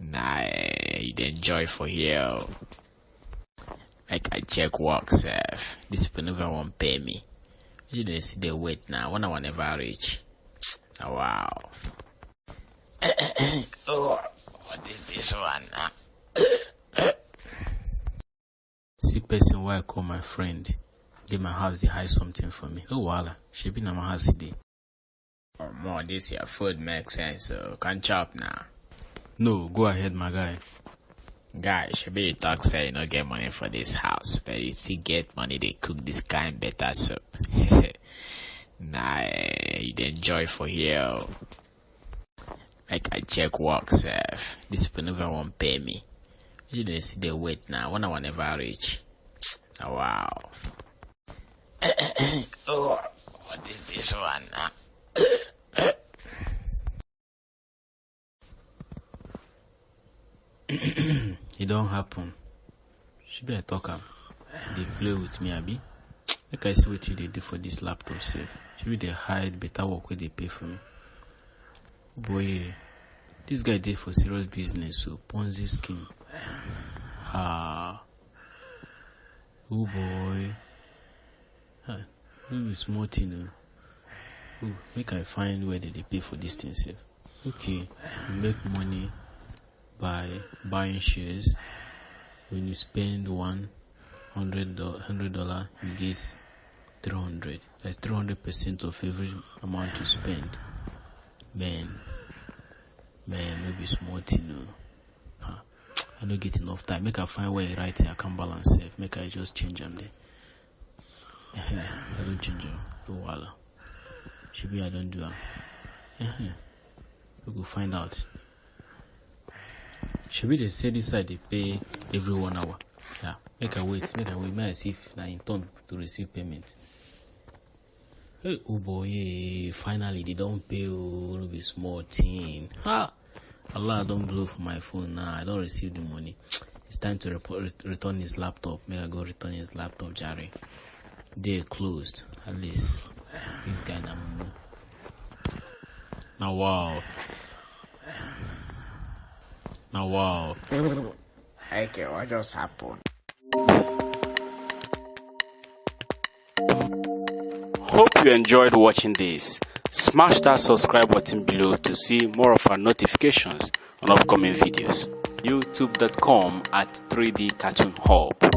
Nah, you dey enjoy for here. Like I check work, sef. These people never won't pay me. You dey see the wait now. When I will never reach. Oh, wow. Oh, what is this one now? See person where I call my friend. They my house, they hide something for me. Oh, voila. She been at my house today. Or more, this your food makes sense, so can't chop now. No, go ahead, my guy. Guy, should be talk say you no get money for this house, but you still get money they cook this kind better soup. Nah, you dey enjoy for here. Like I check work, sef. These people never won't pay me. You dey see the wait now. When I will never reach. Oh, wow. Oh, what is this one now? It don't happen. She better talk am. They play with me, abi. Like I see what you they do for this laptop safe. She be they hide better work where they pay for me. Boy, this guy did for serious business, so Ponzi scheme. Ah. Oh boy. Maybe small thing. Oh, make I find where they pay for this thing safe. Okay, you make money by buying shares. When you spend $100, you get 300. That's 300% of every amount you spend. Man, maybe small thing. I don't get enough time. Make I find where I write it. I can balance it. Make I just change them there. I don't change them. Oh, voila. Should be I don't do them. We go find out. Should be they say this side they pay every 1 hour. Yeah. Make I wait. May I see if I in turn to receive payment. Hey, oh boy, finally they don't pay. Oh, no be small thing. Ha! Allah don't blow for my phone now. I don't receive the money. It's time to return his laptop. May I go return his laptop, Jerry. They're closed. At least this guy now wow. Iyke, what just happened? Hope you enjoyed watching this. Smash that subscribe button below to see more of our notifications on upcoming videos. youtube.com/3D Cartoon Hub.